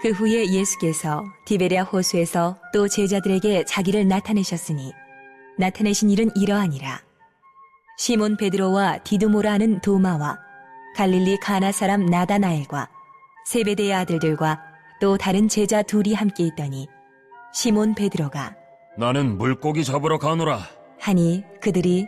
그 후에 예수께서 디베랴 호수에서 또 제자들에게 자기를 나타내셨으니 나타내신 일은 이러하니라. 시몬 베드로와 디두모라 하는 도마와 갈릴리 가나 사람 나다나엘과 세베대의 아들들과 또 다른 제자 둘이 함께 있더니 시몬 베드로가 나는 물고기 잡으러 가노라 하니 그들이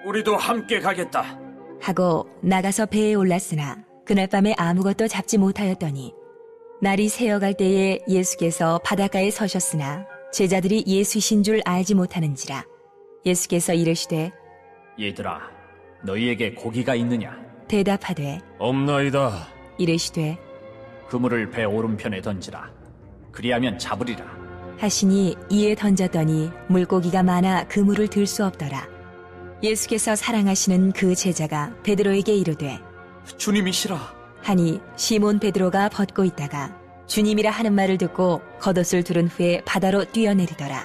우리도 함께 가겠다. 하고 나가서 배에 올랐으나 그날 밤에 아무것도 잡지 못하였더니 날이 새어갈 때에 예수께서 바닷가에 서셨으나 제자들이 예수이신 줄 알지 못하는지라. 예수께서 이르시되 얘들아, 너희에게 고기가 있느냐? 대답하되 없나이다. 이르시되 그물을 배 오른편에 던지라. 그리하면 잡으리라. 하시니 이에 던졌더니 물고기가 많아 그물을 들 수 없더라. 예수께서 사랑하시는 그 제자가 베드로에게 이르되 주님이시라. 하니 시몬 베드로가 벗고 있다가 주님이라 하는 말을 듣고 겉옷을 두른 후에 바다로 뛰어내리더라.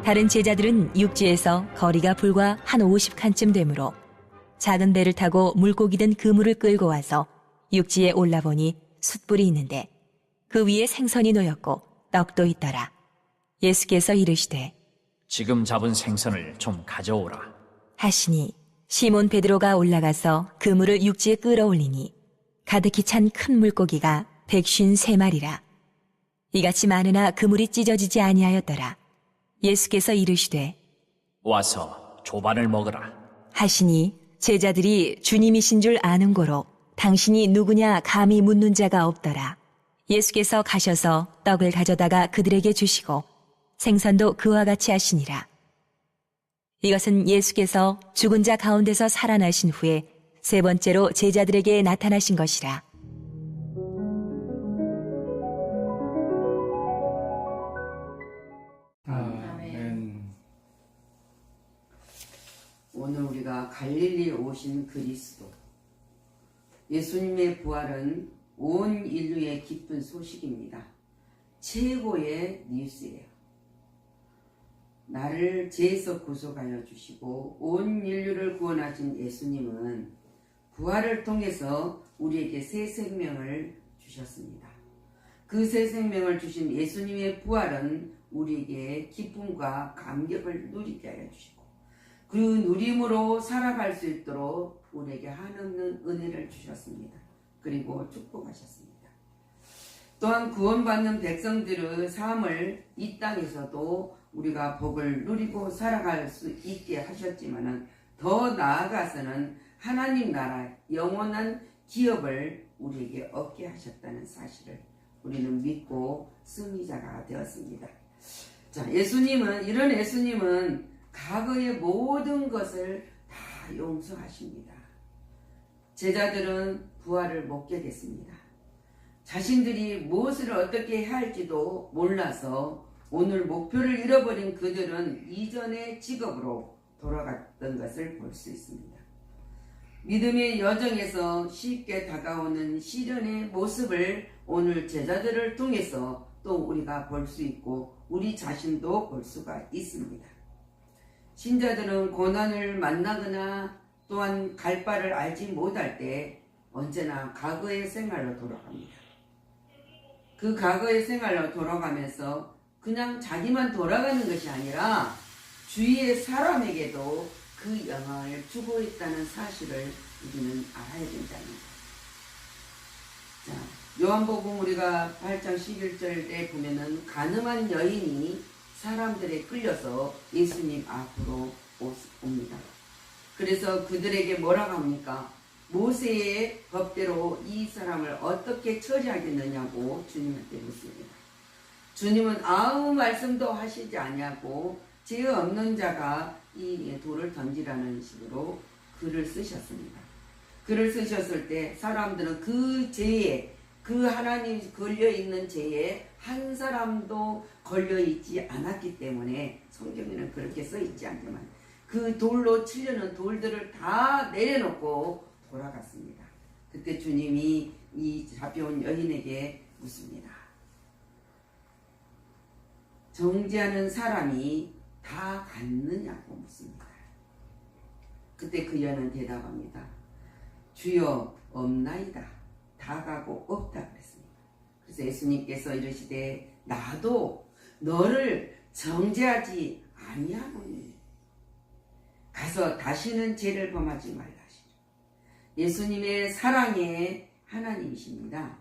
다른 제자들은 육지에서 거리가 불과 한 50칸쯤 되므로 작은 배를 타고 물고기 든 그물을 끌고 와서 육지에 올라보니 숯불이 있는데 그 위에 생선이 놓였고 떡도 있더라. 예수께서 이르시되 지금 잡은 생선을 좀 가져오라. 하시니 시몬 베드로가 올라가서 그물을 육지에 끌어올리니 가득히 찬 큰 물고기가 153마리라. 이같이 많으나 그물이 찢어지지 아니하였더라. 예수께서 이르시되 와서 조반을 먹으라. 하시니 제자들이 주님이신 줄 아는 고로 당신이 누구냐 감히 묻는 자가 없더라. 예수께서 가셔서 떡을 가져다가 그들에게 주시고 생선도 그와 같이 하시니라. 이것은 예수께서 죽은 자 가운데서 살아나신 후에 세 번째로 제자들에게 나타나신 것이라. 아멘. 오늘 우리가 갈릴리에 오신 그리스도, 예수님의 부활은 온 인류의 기쁜 소식입니다. 최고의 뉴스예요. 나를 죄에서 구속하여 주시고 온 인류를 구원하신 예수님은 부활을 통해서 우리에게 새 생명을 주셨습니다. 그 새 생명을 주신 예수님의 부활은 우리에게 기쁨과 감격을 누리게 하여 주시고 그 누림으로 살아갈 수 있도록 우리에게 한없는 은혜를 주셨습니다. 그리고 축복하셨습니다. 또한 구원받는 백성들의 삶을 이 땅에서도 우리가 복을 누리고 살아갈 수 있게 하셨지만은 더 나아가서는 하나님 나라 영원한 기업을 우리에게 얻게 하셨다는 사실을 우리는 믿고 승리자가 되었습니다. 자, 이런 예수님은 과거의 모든 것을 다 용서하십니다. 제자들은 부활을 못 깨겠습니다. 자신들이 무엇을 어떻게 해야 할지도 몰라서 오늘 목표를 잃어버린 그들은 이전의 직업으로 돌아갔던 것을 볼 수 있습니다. 믿음의 여정에서 쉽게 다가오는 시련의 모습을 오늘 제자들을 통해서 또 우리가 볼 수 있고 우리 자신도 볼 수가 있습니다. 신자들은 고난을 만나거나 또한 갈 바를 알지 못할 때 언제나 과거의 생활로 돌아갑니다. 그 과거의 생활로 돌아가면서 그냥 자기만 돌아가는 것이 아니라 주위의 사람에게도 그 영향을 주고 있다는 사실을 우리는 알아야 된답니다. 자, 요한복음 우리가 8장 11절에 보면은 가늠한 여인이 사람들에 끌려서 예수님 앞으로 옵니다. 그래서 그들에게 뭐라고 합니까? 모세의 법대로 이 사람을 어떻게 처리하겠느냐고 주님한테 묻습니다. 주님은 아무 말씀도 하시지 아니하고 죄 없는 자가 이 돌을 던지라는 식으로 글을 쓰셨습니다. 글을 쓰셨을 때 사람들은 그 죄에, 그 하나님 걸려있는 죄에 한 사람도 걸려있지 않았기 때문에 성경에는 그렇게 써있지 않지만 그 돌로 치려는 돌들을 다 내려놓고 돌아갔습니다. 그때 주님이 이 잡혀온 여인에게 묻습니다. 정죄하는 사람이 다 갔느냐고 묻습니다. 그때 그 여는 대답합니다. 주여 없나이다. 다 가고 없다 그랬습니다. 그래서 예수님께서 이르시되 나도 너를 정죄하지 아니하노니 가서 다시는 죄를 범하지 말라 하시라. 예수님의 사랑의 하나님이십니다.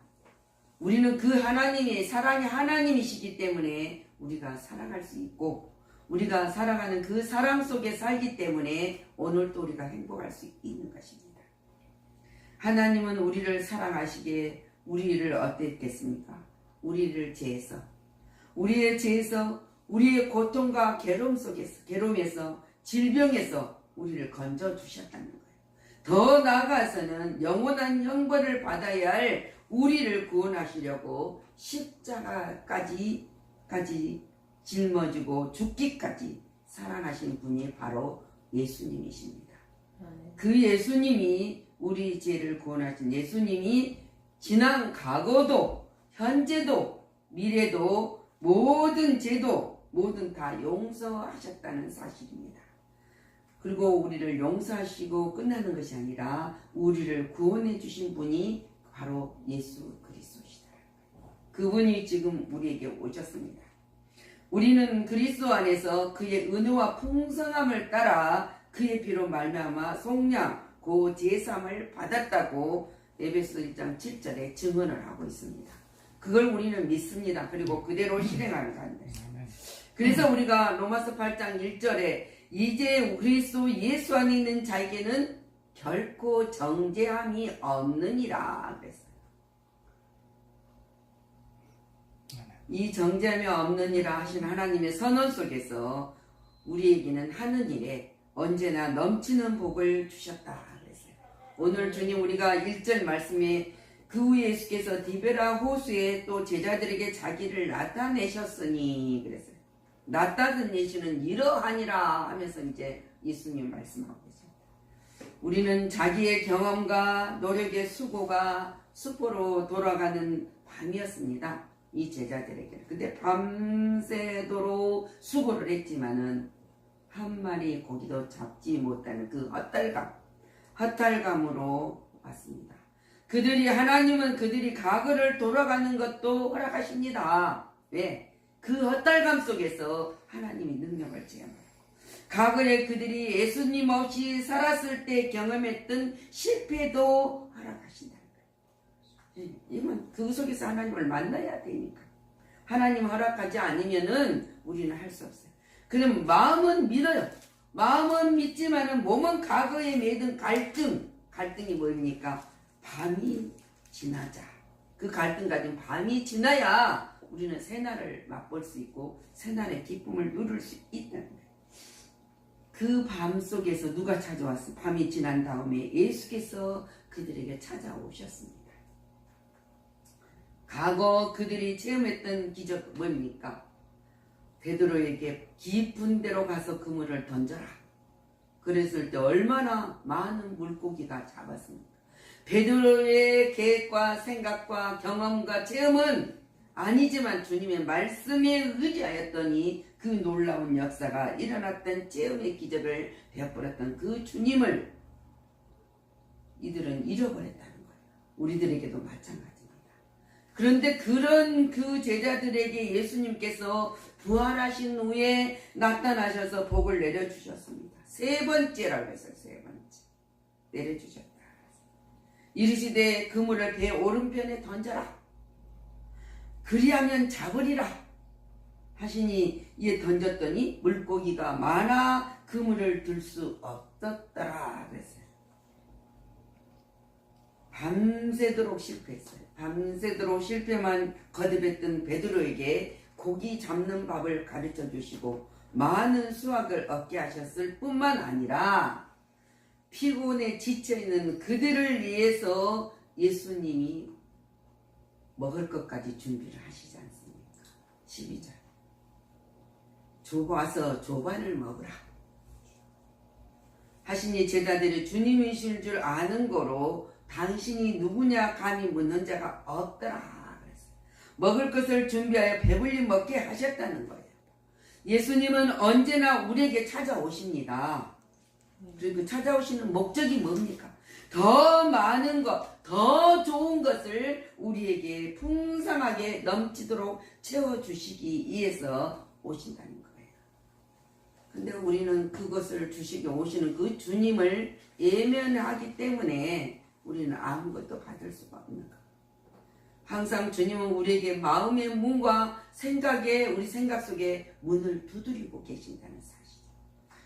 우리는 그 하나님이 사랑의 하나님이시기 때문에 우리가 살아갈 수 있고 우리가 살아가는 그 사랑 속에 살기 때문에 오늘도 우리가 행복할 수 있는 것입니다. 하나님은 우리를 사랑하시기에 우리를 어땠겠습니까? 우리의 죄에서 우리의 고통과 괴로움에서 질병에서 우리를 건져 주셨다는 거예요. 더 나아가서는 영원한 형벌을 받아야 할 우리를 구원하시려고 십자가까지 짊어지고 죽기까지 사랑하신 분이 바로 예수님이십니다. 그 예수님이 우리 죄를 구원하신 예수님이 지난 과거도 현재도 미래도 모든 죄도 모든 다 용서하셨다는 사실입니다. 그리고 우리를 용서하시고 끝나는 것이 아니라 우리를 구원해 주신 분이 바로 예수 그리스도시다. 그분이 지금 우리에게 오셨습니다. 우리는 그리스도 안에서 그의 은혜와 풍성함을 따라 그의 피로 말미암아 속량 고 제삼을 받았다고 에베소 1장 7절에 증언을 하고 있습니다. 그걸 우리는 믿습니다. 그리고 그대로 실행하는 가운데. 그래서 우리가 로마서 8장 1절에 이제 그리스도 예수 안에 있는 자에게는 결코 정죄함이 없느니라 그랬어요. 이 정죄함이 없느니라 하신 하나님의 선언 속에서 우리에게는 하는 일에 언제나 넘치는 복을 주셨다 그랬어요. 오늘 주님 우리가 1절 말씀에 그 후에 예수께서 디베라 호수에 또 제자들에게 자기를 나타내셨으니 그랬어요. 나타내시는 이러하니라 하면서 이제 예수님 말씀하고 있습니다. 우리는 자기의 경험과 노력의 수고가 수포로 돌아가는 밤이었습니다. 이 제자들에게. 근데 밤새도록 수고를 했지만은 한 마리 고기도 잡지 못하는 그 헛달감으로 왔습니다. 하나님은 그들이 과거를 돌아가는 것도 허락하십니다. 왜? 그 헛달감 속에서 하나님이 능력을 체험해요. 과거에 그들이 예수님 없이 살았을 때 경험했던 실패도 허락하신다는 거예요. 이건 그 속에서 하나님을 만나야 되니까. 하나님 허락하지 않으면은 우리는 할 수 없어요. 그럼 마음은 믿어요. 마음은 믿지만은 몸은 과거에 매든 갈등이 뭡니까? 밤이 지나자. 그 갈등 가진 밤이 지나야 우리는 새날을 맛볼 수 있고 새날의 기쁨을 누릴 수 있다는 거예요. 그 밤 속에서 누가 찾아왔어? 밤이 지난 다음에 예수께서 그들에게 찾아오셨습니다. 과거 그들이 체험했던 기적 뭡니까? 베드로에게 깊은 데로 가서 그물을 던져라. 그랬을 때 얼마나 많은 물고기가 잡았습니까? 베드로의 계획과 생각과 경험과 체험은 아니지만 주님의 말씀에 의지하였더니 그 놀라운 역사가 일어났던 체험의 기적을 베풀었던 그 주님을 이들은 잃어버렸다는 거예요. 우리들에게도 마찬가지입니다. 그런데 그런 그 제자들에게 예수님께서 부활하신 후에 나타나셔서 복을 내려주셨습니다. 세 번째라고 했어요. 세 번째. 내려주셨다. 이르시되 그물을 배 오른편에 던져라. 그리하면 잡으리라 하시니 이에 던졌더니 물고기가 많아 그물을 들 수 없었더라 그랬어요. 밤새도록 실패했어요. 밤새도록 실패만 거듭했던 베드로에게 고기 잡는 법을 가르쳐 주시고 많은 수확을 얻게 하셨을 뿐만 아니라 피곤에 지쳐있는 그들을 위해서 예수님이 먹을 것까지 준비를 하시지 않습니까? 12절 와서 조반을 먹으라 하시니 제자들이 주님이실 줄 아는 거로 당신이 누구냐 감히 묻는 자가 없더라 그랬어요. 먹을 것을 준비하여 배불리 먹게 하셨다는 거예요. 예수님은 언제나 우리에게 찾아오십니다. 그리고 찾아오시는 목적이 뭡니까? 더 많은 것, 더 좋은 것을 우리에게 풍성하게 넘치도록 채워주시기 위해서 오신다는 거예요. 근데 우리는 그것을 주시기 오시는 그 주님을 예면하기 때문에 우리는 아무것도 받을 수가 없는 거예요. 항상 주님은 우리에게 마음의 문과 우리 생각 속에 문을 두드리고 계신다는 사실.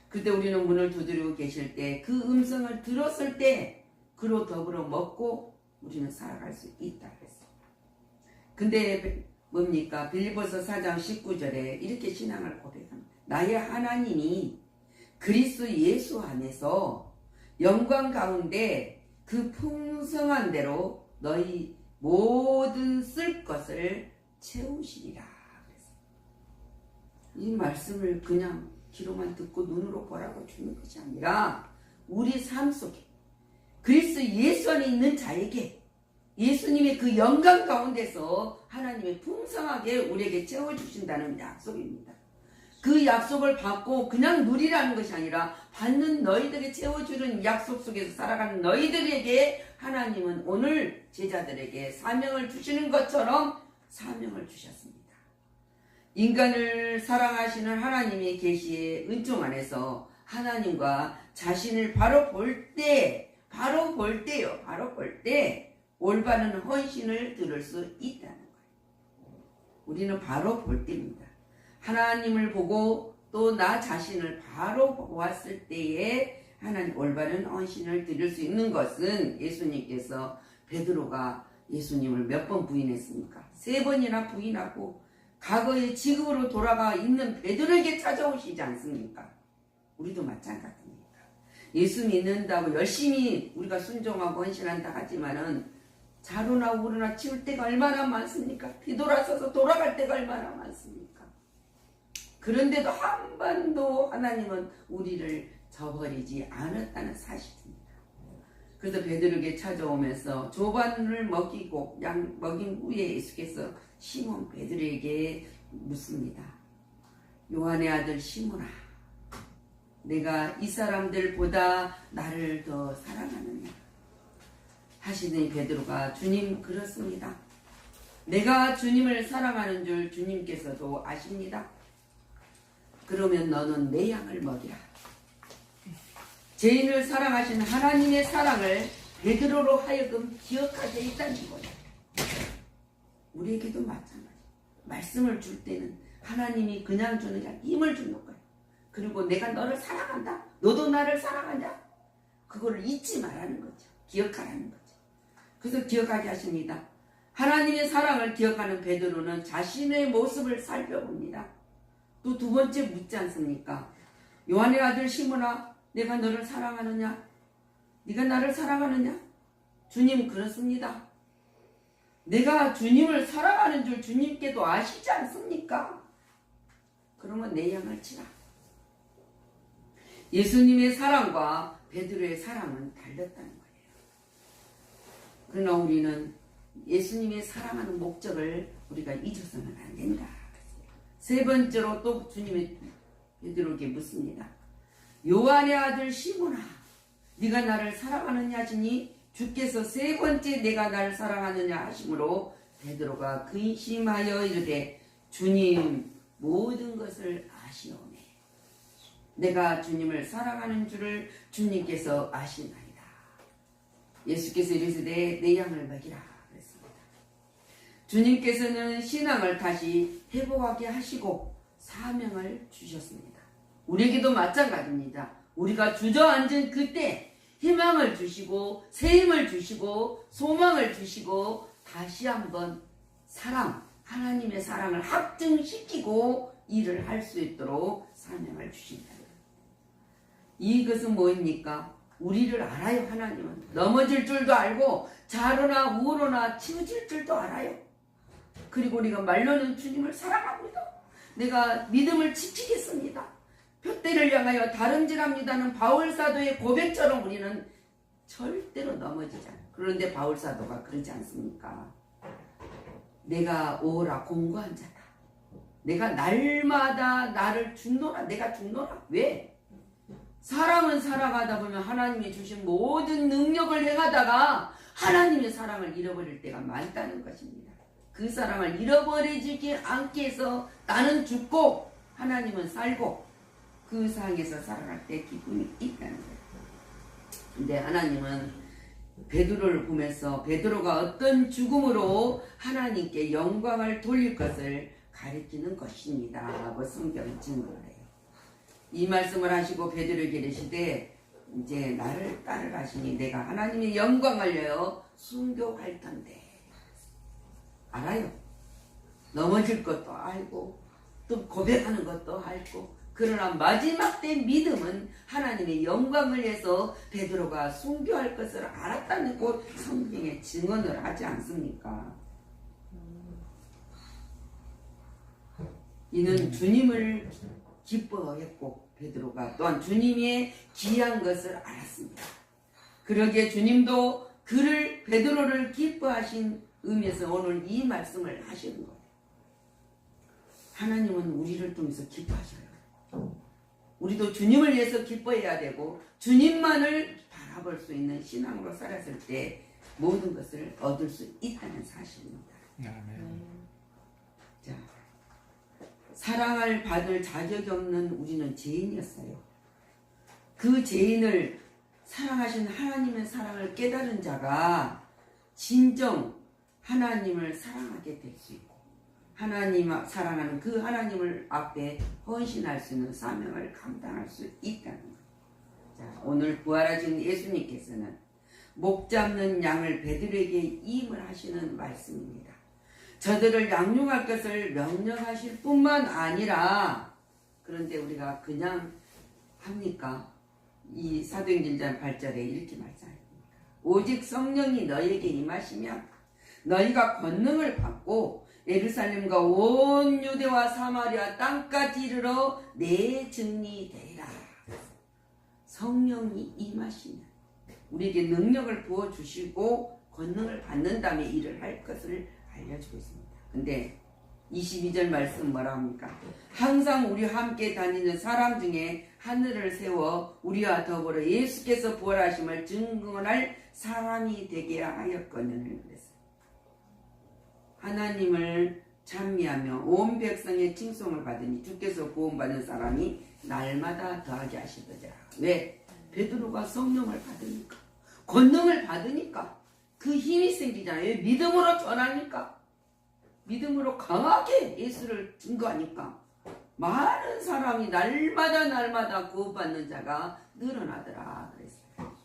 그때 우리는 문을 두드리고 계실 때 그 음성을 들었을 때 그로 더불어 먹고 우리는 살아갈 수 있다 그랬어요. 근데 뭡니까? 빌립보서 4장 19절에 이렇게 신앙을 고백합니다. 나의 하나님이 그리스도 예수 안에서 영광 가운데 그 풍성한 대로 너희 모든 쓸 것을 채우시리라 그랬어요. 이 말씀을 그냥 귀로만 듣고 눈으로 보라고 주는 것이 아니라 우리 삶 속에 그리스도 예수 안에 있는 자에게 예수님의 그 영광 가운데서 하나님이 풍성하게 우리에게 채워주신다는 약속입니다. 그 약속을 받고 그냥 누리라는 것이 아니라 받는 너희들에게 채워주는 약속 속에서 살아가는 너희들에게 하나님은 오늘 제자들에게 사명을 주시는 것처럼 사명을 주셨습니다. 인간을 사랑하시는 하나님의 계시의 은총 안에서 하나님과 자신을 바로 볼 때 올바른 헌신을 들을 수 있다는 거예요. 우리는 바로 볼 때입니다. 하나님을 보고 또 나 자신을 바로 보았을 때에 하나님 올바른 헌신을 드릴 수 있는 것은 예수님께서 베드로가 예수님을 몇 번 부인했습니까? 3번이나 부인하고 과거의 지금으로 돌아가 있는 베드로에게 찾아오시지 않습니까? 우리도 마찬가지입니다. 예수 믿는다고 열심히 우리가 순종하고 헌신한다 하지만은 자루나 우루나 치울 때가 얼마나 많습니까? 뒤돌아서서 돌아갈 때가 얼마나 많습니까? 그런데도 한 번도 하나님은 우리를 저버리지 않았다는 사실입니다. 그래서 베드로에게 찾아오면서 조반을 먹이고 양 먹인 후에 예수께서 시몬 베드로에게 묻습니다. 요한의 아들 시몬아, 내가 이 사람들보다 나를 더 사랑하느냐? 하시더니 베드로가 주님 그렇습니다. 내가 주님을 사랑하는 줄 주님께서도 아십니다. 그러면 너는 내 양을 먹이라. 죄인을 사랑하신 하나님의 사랑을 베드로로 하여금 기억하게 했다는 거예요. 우리에게도 마찬가지. 말씀을 줄 때는 하나님이 그냥 주는 게 아니라 힘을 주는 거예요. 그리고 내가 너를 사랑한다. 너도 나를 사랑하냐? 그거를 잊지 말라는 거죠. 기억하라는 거죠. 그래서 기억하게 하십니다. 하나님의 사랑을 기억하는 베드로는 자신의 모습을 살펴봅니다. 또 두 번째 묻지 않습니까? 요한의 아들 시몬아, 내가 너를 사랑하느냐? 네가 나를 사랑하느냐? 주님 그렇습니다. 내가 주님을 사랑하는 줄 주님께도 아시지 않습니까? 그러면 내 양을 치라. 예수님의 사랑과 베드로의 사랑은 달랐다는 거예요. 그러나 우리는 예수님의 사랑하는 목적을 우리가 잊어서는 안 된다. 세 번째로 또 주님이 베드로에게 묻습니다. 요한의 아들 시몬아, 네가 나를 사랑하느냐 하시니 주께서 세 번째 내가 나를 사랑하느냐 하심으로 베드로가 근심하여 이르되 주님 모든 것을 아시오매. 내가 주님을 사랑하는 줄을 주님께서 아시나이다. 예수께서 이르시되 내 양을 먹이라 그랬습니다. 주님께서는 신앙을 다시 회복하게 하시고 사명을 주셨습니다. 우리에게도 마찬가지입니다. 우리가 주저앉은 그때 희망을 주시고 새 힘을 주시고 소망을 주시고 다시 한번 하나님의 사랑을 확증시키고 일을 할 수 있도록 사명을 주신다. 이것은 뭐입니까? 우리를 알아요. 하나님은 넘어질 줄도 알고 좌로나 우로나 치우칠 줄도 알아요. 그리고 우리가 말로는 주님을 사랑합니다. 내가 믿음을 지키겠습니다. 표대를 향하여 다름질합니다는 바울사도의 고백처럼 우리는 절대로 넘어지지 않아요. 그런데 바울사도가 그러지 않습니까? 내가 오라 공고한 자다. 내가 날마다 나를 죽노라. 내가 죽노라. 왜? 사람은 살아가다 보면 하나님이 주신 모든 능력을 행하다가 하나님의 사랑을 잃어버릴 때가 많다는 것입니다. 그 사랑을 잃어버리지 않게 해서 나는 죽고 하나님은 살고 그 상에서 살아갈 때 기쁨이 있다는 거예요. 근데 하나님은 베드로를 보면서 베드로가 어떤 죽음으로 하나님께 영광을 돌릴 것을 가리키는 것입니다 하고 성경이 증거를 해요. 이 말씀을 하시고 베드로에게 이르시되 이제 나를 따르가시니 내가 하나님의 영광을 위하여 순교할 텐데. 알아요. 넘어질 것도 알고 또 고백하는 것도 알고, 그러나 마지막 때 믿음은 하나님의 영광을 위해서 베드로가 순교할 것을 알았다는 것 성경에 증언을 하지 않습니까? 이는 주님을 기뻐했고 베드로가 또한 주님의 귀한 것을 알았습니다. 그러기에 주님도 베드로를 기뻐하신 의미에서 오늘 이 말씀을 하시는 거예요. 하나님은 우리를 통해서 기뻐하셔요. 우리도 주님을 위해서 기뻐해야 되고 주님만을 바라볼 수 있는 신앙으로 살았을 때 모든 것을 얻을 수 있다는 사실입니다. 자, 사랑을 받을 자격이 없는 우리는 죄인이었어요. 그 죄인을 사랑하신 하나님의 사랑을 깨달은 자가 진정 하나님을 사랑하게 될 수 있고 하나님 사랑하는 그 하나님을 앞에 헌신할 수 있는 사명을 감당할 수 있다는 거예요. 자, 오늘 부활하신 예수님께서는 목 잡는 양을 베드로에게 임을 하시는 말씀입니다. 저들을 양육할 것을 명령하실 뿐만 아니라, 그런데 우리가 그냥 합니까? 이 사도행전 8절에 이렇게 말씀합니다. 오직 성령이 너희에게 임하시면 너희가 권능을 받고 예루살렘과 온 유대와 사마리아 땅까지 이르러 내 증인이 되리라. 성령이 임하시면 우리에게 능력을 부어주시고 권능을 받는 다음에 일을 할 것을 알려주고 있습니다. 근데 22절 말씀 뭐라 합니까? 항상 우리와 함께 다니는 사람 중에 하늘을 세워 우리와 더불어 예수께서 부활하심을 증언할 사람이 되게 하였거늘. 그랬어요. 하나님을 찬미하며 온 백성의 칭송을 받으니 주께서 구원받는 사람이 날마다 더하게 하시더라. 왜? 베드로가 성령을 받으니까, 권능을 받으니까 그 힘이 생기잖아요. 왜? 믿음으로 전하니까, 믿음으로 강하게 예수를 증거하니까 많은 사람이 날마다 구원받는 자가 늘어나더라. 그랬어요.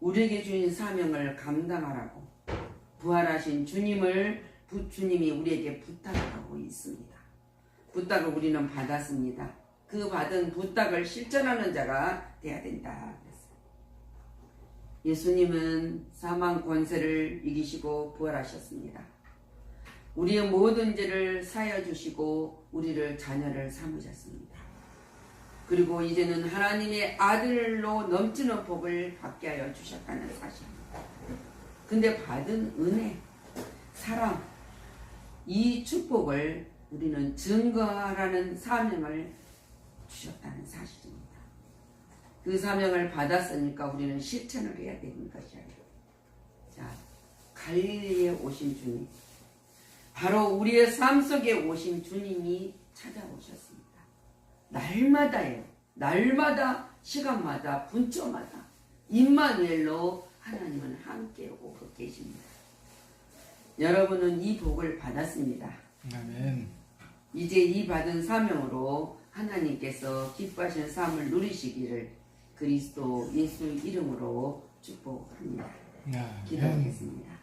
우리에게 주신 사명을 감당하라고 부활하신 주님이 우리에게 부탁하고 있습니다. 부탁을 우리는 받았습니다. 그 받은 부탁을 실천하는 자가 돼야 된다. 예수님은 사망 권세를 이기시고 부활하셨습니다. 우리의 모든 죄를 사하여 주시고 우리를 자녀를 삼으셨습니다. 그리고 이제는 하나님의 아들로 넘치는 복을 받게 하여 주셨다는 사실입니다. 근데 받은 은혜, 사랑, 이 축복을 우리는 증거하라는 사명을 주셨다는 사실입니다. 그 사명을 받았으니까 우리는 실천을 해야 되는 것이에요. 자, 갈릴리에 오신 주님, 바로 우리의 삶 속에 오신 주님이 찾아오셨습니다. 날마다예요. 날마다, 시간마다, 분초마다 임마누엘로 하나님은 함께 오고 계십니다. 여러분은 이 복을 받았습니다. 아멘. 이제 이 받은 사명으로 하나님께서 기뻐하시는 삶을 누리시기를 그리스도 예수 이름으로 축복합니다. 아멘. 기도하겠습니다.